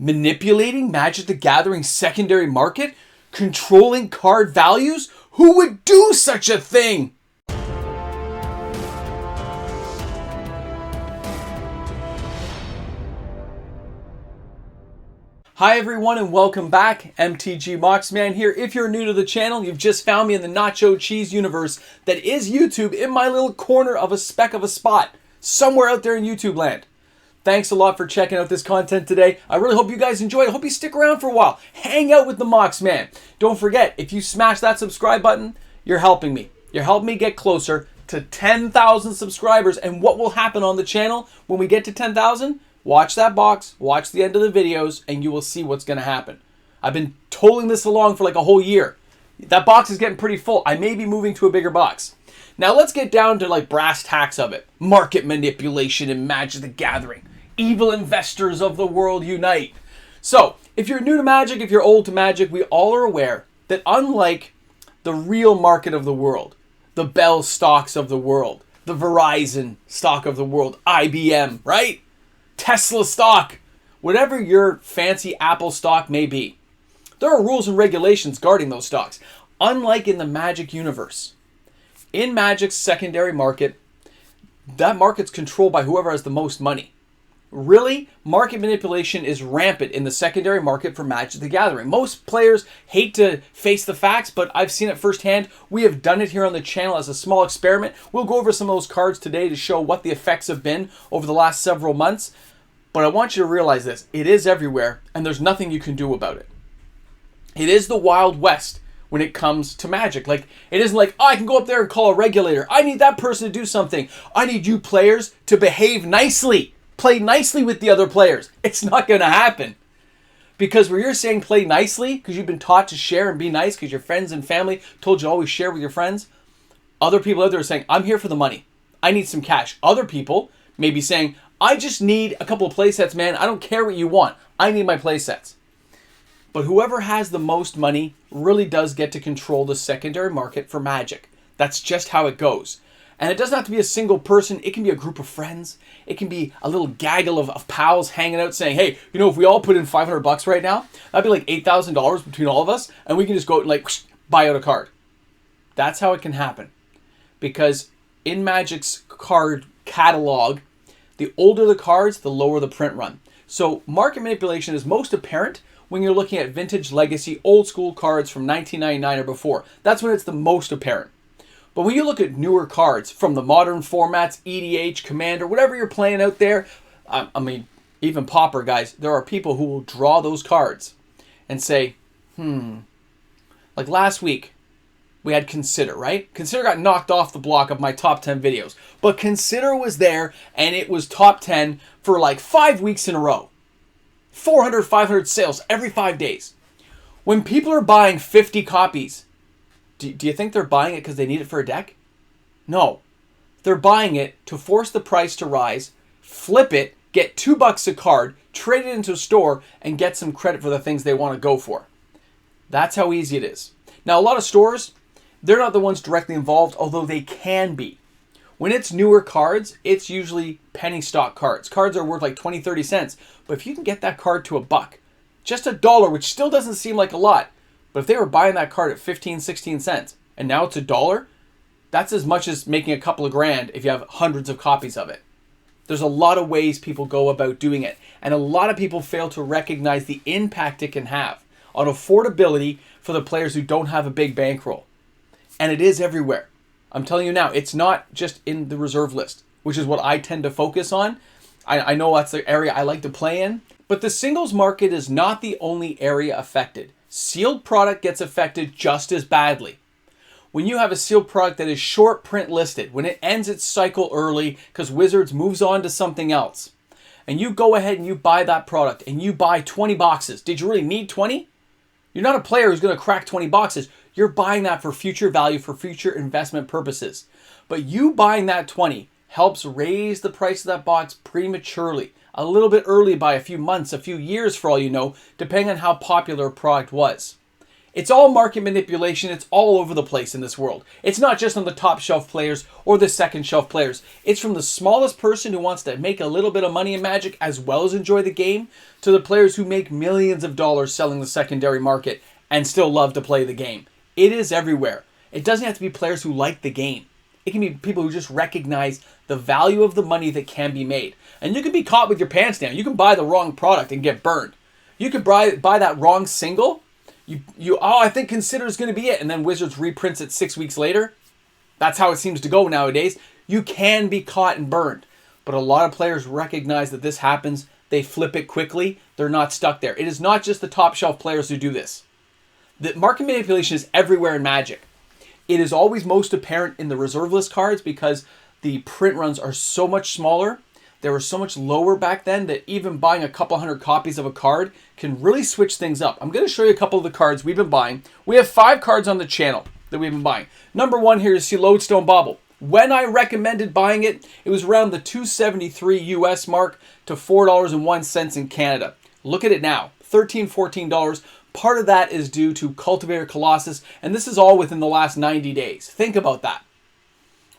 Manipulating Magic the Gathering secondary market? Controlling card values? Who would do such a thing? Hi everyone and welcome back. MTG Moxman here. If you're new to the channel, you've just found me in the nacho cheese universe that is YouTube, in my little corner of a speck of a spot, somewhere out there in YouTube land. Thanks a lot for checking out this content today. I really hope you guys enjoy it. I hope you stick around for a while. Hang out with the Moxman. Don't forget, if you smash that subscribe button, you're helping me. You're helping me get closer to 10,000 subscribers. And what will happen on the channel when we get to 10,000? Watch that box, watch the end of the videos, and you will see what's going to happen. I've been tolling this along for like a whole year. That box is getting pretty full. I may be moving to a bigger box. Now let's get down to like brass tacks of it. Market manipulation in Magic the Gathering. Evil investors of the world unite. So, if you're new to Magic, if you're old to Magic, we all are aware that unlike the real market of the world, the Bell stocks of the world, the Verizon stock of the world, IBM, right? Tesla stock, whatever your fancy Apple stock may be, there are rules and regulations guarding those stocks. Unlike in the Magic universe, in Magic's secondary market, that market's controlled by whoever has the most money. Really, market manipulation is rampant in the secondary market for Magic the Gathering. Most players hate to face the facts, but I've seen it firsthand. We have done it here on the channel as a small experiment. We'll go over some of those cards today to show what the effects have been over the last several months. But I want you to realize this. It is everywhere, and there's nothing you can do about it. It is the Wild West when it comes to Magic. Like, it isn't like, oh, I can go up there and call a regulator. I need that person to do something. I need you players to behave nicely. Play nicely with the other players. It's not going to happen. Because where you're saying play nicely, because you've been taught to share and be nice, because your friends and family told you to always share with your friends, other people out there are saying, I'm here for the money. I need some cash. Other people may be saying, I just need a couple of play sets, man. I don't care what you want. I need my play sets. But whoever has the most money really does get to control the secondary market for Magic. That's just how it goes. And it doesn't have to be a single person. It can be a group of friends. It can be a little gaggle of pals hanging out saying, hey, you know, if we all put in $500 right now, that'd be like $8,000 between all of us. And we can just go and like buy out a card. That's how it can happen. Because in Magic's card catalog, the older the cards, the lower the print run. So market manipulation is most apparent when you're looking at vintage, legacy, old school cards from 1999 or before. That's when it's the most apparent. But when you look at newer cards from the modern formats, EDH, Commander, whatever you're playing out there, I mean, even Pauper, guys, there are people who will draw those cards and say, like last week, we had Consider, right? Consider got knocked off the block of my top 10 videos. But Consider was there, and it was top 10 for like 5 weeks in a row. 400, 500 sales every 5 days. When people are buying 50 copies, do you think they're buying it because they need it for a deck? No. They're buying it to force the price to rise, flip it, get $2 a card, trade it into a store, and get some credit for the things they want to go for. That's how easy it is. Now, a lot of stores, they're not the ones directly involved, although they can be. When it's newer cards, it's usually penny stock cards. Cards are worth like 20, 30 cents. But if you can get that card to $1, just $1, which still doesn't seem like a lot, but if they were buying that card at 15, 16 cents, and now it's $1, that's as much as making a couple of grand if you have hundreds of copies of it. There's a lot of ways people go about doing it, and a lot of people fail to recognize the impact it can have on affordability for the players who don't have a big bankroll. And it is everywhere. I'm telling you now, it's not just in the reserve list, which is what I tend to focus on. I know that's the area I like to play in, but the singles market is not the only area affected. Sealed product gets affected just as badly. When you have a sealed product that is short print listed, when it ends its cycle early because Wizards moves on to something else, and you go ahead and you buy that product and you buy 20 boxes. Did you really need 20? You're not a player who's going to crack 20 boxes. You're buying that for future value, for future investment purposes. But you buying that 20 helps raise the price of that box prematurely. A little bit early by a few months, a few years for all you know, depending on how popular a product was. It's all market manipulation. It's all over the place in this world. It's not just on the top shelf players or the second shelf players. It's from the smallest person who wants to make a little bit of money in Magic as well as enjoy the game to the players who make millions of dollars selling the secondary market and still love to play the game. It is everywhere. It doesn't have to be players who like the game. It can be people who just recognize the value of the money that can be made. And you can be caught with your pants down. You can buy the wrong product and get burned. You could buy that wrong single. I think Consider is going to be it. And then Wizards reprints it 6 weeks later. That's how it seems to go nowadays. You can be caught and burned. But a lot of players recognize that this happens. They flip it quickly. They're not stuck there. It is not just the top shelf players who do this. The market manipulation is everywhere in Magic. It is always most apparent in the reserve list cards because the print runs are so much smaller. They were so much lower back then that even buying a couple hundred copies of a card can really switch things up. I'm going to show you a couple of the cards we've been buying. We have 5 cards on the channel that we've been buying. Number 1 here is Lodestone Golem. When I recommended buying it, it was around the $2.73 US mark to $4.01 in Canada. Look at it now, $13, $14. Part of that is due to Cultivator Colossus, and this is all within the last 90 days. Think about that.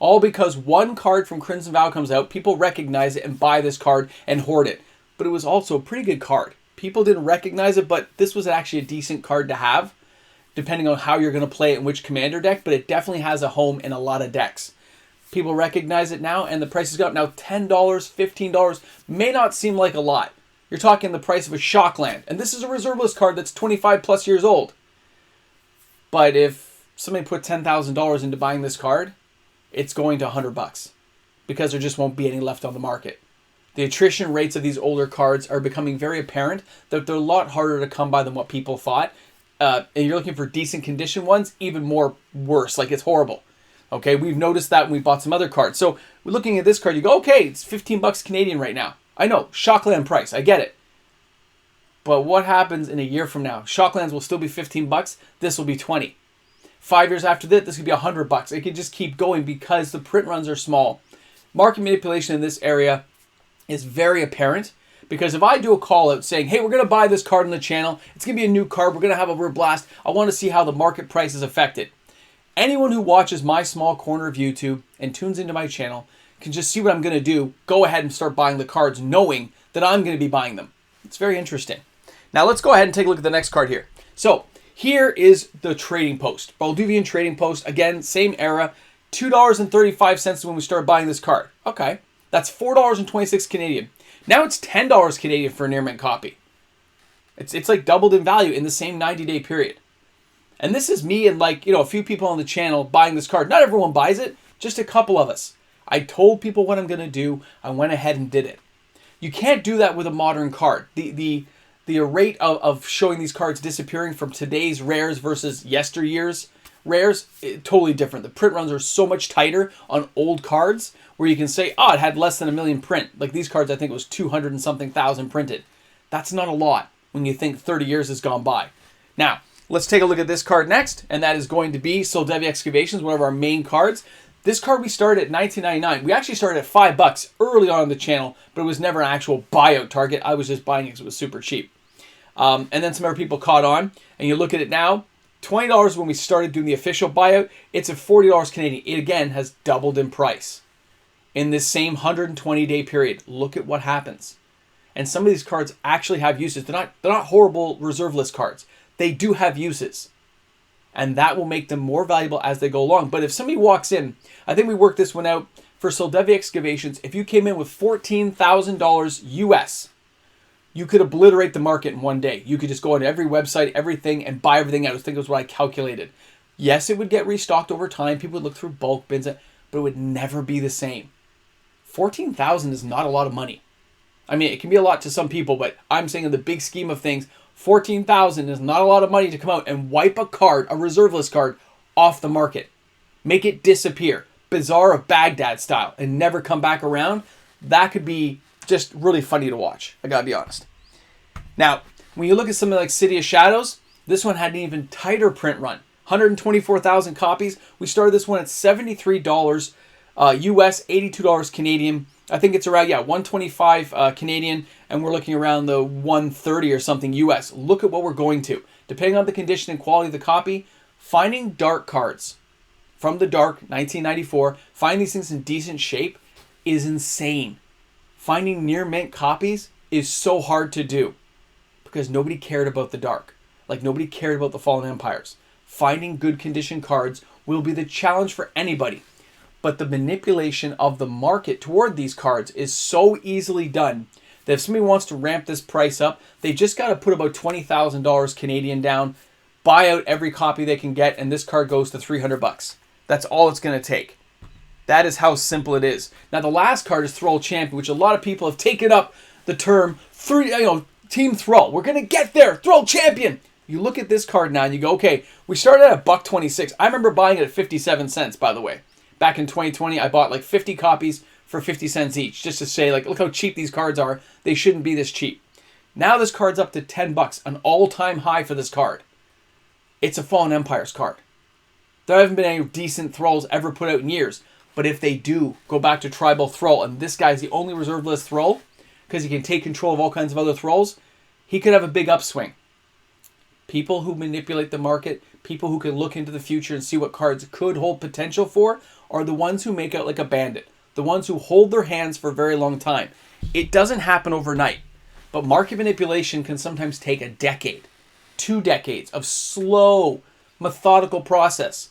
All because one card from Crimson Vow comes out, people recognize it and buy this card and hoard it. But it was also a pretty good card. People didn't recognize it, but this was actually a decent card to have, depending on how you're going to play it in which commander deck, but it definitely has a home in a lot of decks. People recognize it now, and the price has gone up. Now $10, $15 may not seem like a lot. You're talking the price of a Shockland, and this is a reserve list card that's 25 plus years old. But if somebody put $10,000 into buying this card, it's going to $100 because there just won't be any left on the market. The attrition rates of these older cards are becoming very apparent that they're a lot harder to come by than what people thought. And you're looking for decent condition ones, even more worse, like it's horrible. Okay, we've noticed that when we bought some other cards. So we're looking at this card, you go, okay, it's 15 bucks Canadian right now. I know, Shockland price, I get it. But what happens in a year from now? Shocklands will still be 15 bucks, this will be 20. 5 years after that, this could be $100. It could just keep going because the print runs are small. Market manipulation in this area is very apparent because if I do a call out saying, hey, we're going to buy this card on the channel, it's going to be a new card, we're going to have a real blast, I want to see how the market price is affected. Anyone who watches my small corner of YouTube and tunes into my channel can just see what I'm going to do, go ahead and start buying the cards knowing that I'm going to be buying them. It's very interesting. Now let's go ahead and take a look at the next card here. So here is the trading post. Balduvian trading post. Again, same era. $2.35 when we started buying this card. Okay. That's $4.26 Canadian. Now it's $10 Canadian for a near mint copy. It's like doubled in value in the same 90-day period. And this is me and a few people on the channel buying this card. Not everyone buys it, just a couple of us. I told people what I'm going to do. I went ahead and did it. You can't do that with a modern card. The rate of showing these cards disappearing from today's rares versus yesteryear's rares, totally different. The print runs are so much tighter on old cards where you can say, oh, it had less than 1 million print. Like these cards, I think it was 200 and something thousand printed. That's not a lot when you think 30 years has gone by. Now, let's take a look at this card next, and that is going to be Soldevia Excavations, one of our main cards. This card we started at $19.99. We actually started at $5 early on the channel, but it was never an actual buyout target. I was just buying it because it was super cheap. And then some other people caught on, and you look at it now, $20 when we started doing the official buyout. It's at $40 Canadian. It again has doubled in price in this same 120-day period. Look at what happens. And some of these cards actually have uses. They're not horrible reserve list cards. They do have uses. And that will make them more valuable as they go along. But if somebody walks in, I think we worked this one out for Soldevia Excavations. If you came in with $14,000 US, you could obliterate the market in one day. You could just go on every website, everything, and buy everything out. I think it was what I calculated. Yes, it would get restocked over time. People would look through bulk bins, but it would never be the same. $14,000 is not a lot of money. I mean, it can be a lot to some people, but I'm saying in the big scheme of things, $14,000 is not a lot of money to come out and wipe a card, a reserve list card, off the market. Make it disappear. Bazaar of Baghdad style and never come back around. That could be just really funny to watch. I gotta be honest. Now, when you look at something like City of Shadows, this one had an even tighter print run. 124,000 copies. We started this one at $73 US, $82 Canadian. I think it's around, yeah, 125 Canadian, and we're looking around the 130 or something US. Look at what we're going to. Depending on the condition and quality of the copy, finding dark cards from the dark 1994, finding these things in decent shape is insane. Finding near mint copies is so hard to do because nobody cared about the dark. Like nobody cared about the Fallen Empires. Finding good condition cards will be the challenge for anybody. But the manipulation of the market toward these cards is so easily done that if somebody wants to ramp this price up, they just got to put about $20,000 Canadian down, buy out every copy they can get, and this card goes to $300. That's all it's going to take. That is how simple it is. Now, the last card is Thrull Champion, which a lot of people have taken up the term, Team Thrull. We're going to get there. Thrull Champion. You look at this card now and you go, okay, we started at $1.26. I remember buying it at 57 cents, by the way. Back in 2020, I bought like 50 copies for 50 cents each, just to say, like, look how cheap these cards are. They shouldn't be this cheap. Now this card's up to $10, an all-time high for this card. It's a Fallen Empires card. There haven't been any decent Thrulls ever put out in years. But if they do, go back to Tribal Thrull, and this guy's the only reserve list Thrull, because he can take control of all kinds of other Thrulls, he could have a big upswing. People who manipulate the market, people who can look into the future and see what cards could hold potential for, are the ones who make out like a bandit. The ones who hold their hands for a very long time. It doesn't happen overnight, but market manipulation can sometimes take a decade, 2 decades of slow, methodical process.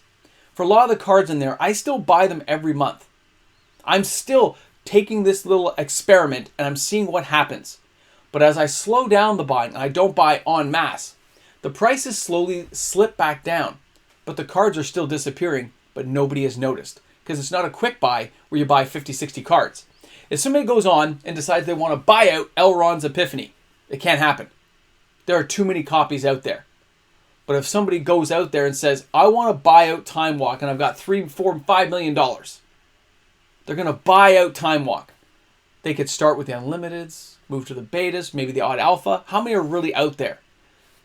For a lot of the cards in there, I still buy them every month. I'm still taking this little experiment and I'm seeing what happens. But as I slow down the buying, and I don't buy en masse, the prices slowly slip back down. But the cards are still disappearing, but nobody has noticed. Because it's not a quick buy where you buy 50, 60 cards. If somebody goes on and decides they want to buy out Elrond's Epiphany, it can't happen. There are too many copies out there. But if somebody goes out there and says, I want to buy out Time Walk and I've got $3, $4, $5 million, they're going to buy out Time Walk. They could start with the Unlimiteds, move to the Betas, maybe the Odd Alpha. How many are really out there?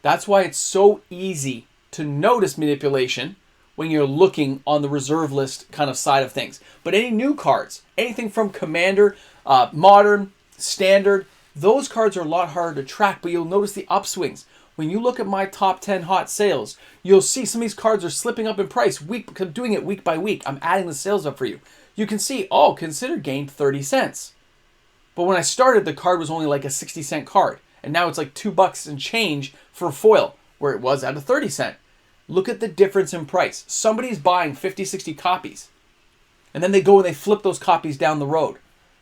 That's why it's so easy to notice manipulation when you're looking on the reserve list kind of side of things. But any new cards, anything from Commander, Modern, Standard, those cards are a lot harder to track, but you'll notice the upswings. When you look at my top 10 hot sales, you'll see some of these cards are slipping up in price. I'm doing it week by week. I'm adding the sales up for you. You can see, oh, Consider gained 30 cents. But when I started, the card was only like a 60-cent card. And now it's like $2 and change for a foil, where it was at a 30-cent. Look at the difference in price. Somebody's buying 50, 60 copies. And then they go and they flip those copies down the road.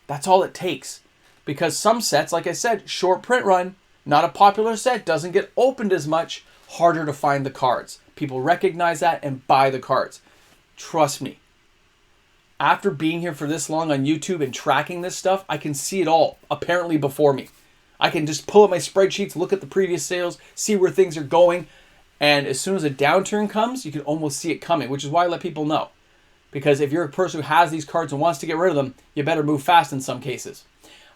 That's all it takes. Because some sets, like I said, short print run, not a popular set, doesn't get opened as much, harder to find the cards. People recognize that and buy the cards. Trust me. After being here for this long on YouTube and tracking this stuff, I can see it all apparently before me. I can just pull up my spreadsheets, look at the previous sales, see where things are going. And as soon as a downturn comes, you can almost see it coming, which is why I let people know. Because if you're a person who has these cards and wants to get rid of them, you better move fast in some cases.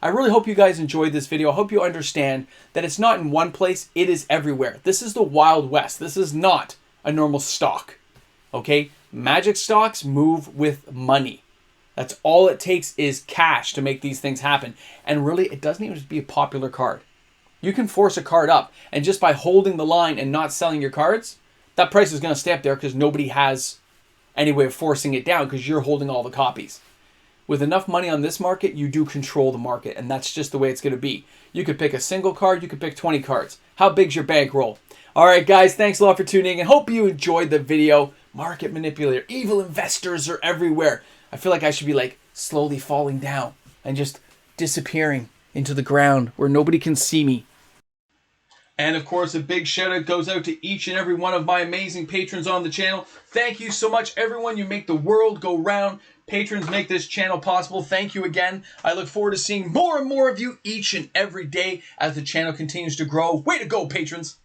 I really hope you guys enjoyed this video. I hope you understand that it's not in one place, it is everywhere. This is the Wild West. This is not a normal stock. Okay? Magic stocks move with money. That's all it takes is cash to make these things happen. And really, it doesn't even have to be a popular card. You can force a card up, and just by holding the line and not selling your cards, that price is going to stay up there because nobody has any way of forcing it down because you're holding all the copies. With enough money on this market, you do control the market, and that's just the way it's going to be. You could pick a single card, you could pick 20 cards. How big's your bankroll? All right, guys, thanks a lot for tuning in. Hope you enjoyed the video. Market manipulator, evil investors are everywhere. I feel like I should be like slowly falling down and just disappearing into the ground where nobody can see me. And of course, a big shout out goes out to each and every one of my amazing patrons on the channel. Thank you so much, everyone. You make the world go round. Patrons make this channel possible. Thank you again. I look forward to seeing more and more of you each and every day as the channel continues to grow. Way to go, patrons.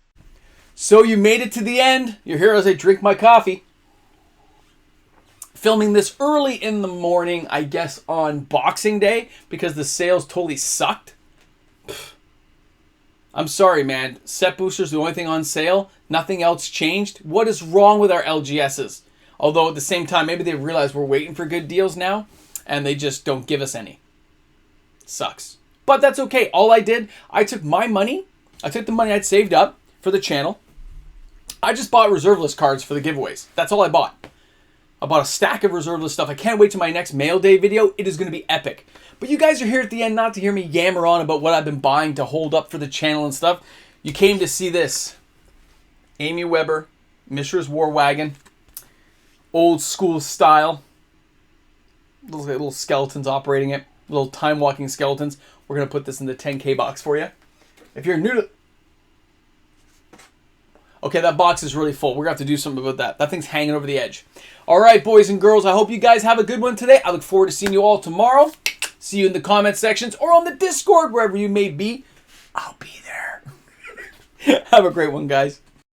So you made it to the end. You're here as I drink my coffee. Filming this early in the morning, I guess on Boxing Day, because the sales totally sucked. I'm sorry, man. Set boosters, the only thing on sale. Nothing else changed. What is wrong with our LGSs? Although at the same time, maybe they realize we're waiting for good deals now, and they just don't give us any. Sucks. But that's okay. All I did, I took my money, I took the money I'd saved up for the channel. I just bought reserve list cards for the giveaways. That's all I bought. I bought a stack of reserve list stuff. I can't wait till my next mail day video. It is going to be epic. But you guys are here at the end not to hear me yammer on about what I've been buying to hold up for the channel and stuff. You came to see this. Amy Weber, Mishra's War Wagon. Old school style. Little skeletons operating it. Little time-walking skeletons. We're going to put this in the 10K box for you. If you're new to... Okay, that box is really full. We're going to have to do something about that. That thing's hanging over the edge. All right, boys and girls, I hope you guys have a good one today. I look forward to seeing you all tomorrow. See you in the comment sections or on the Discord, wherever you may be. I'll be there. Have a great one, guys.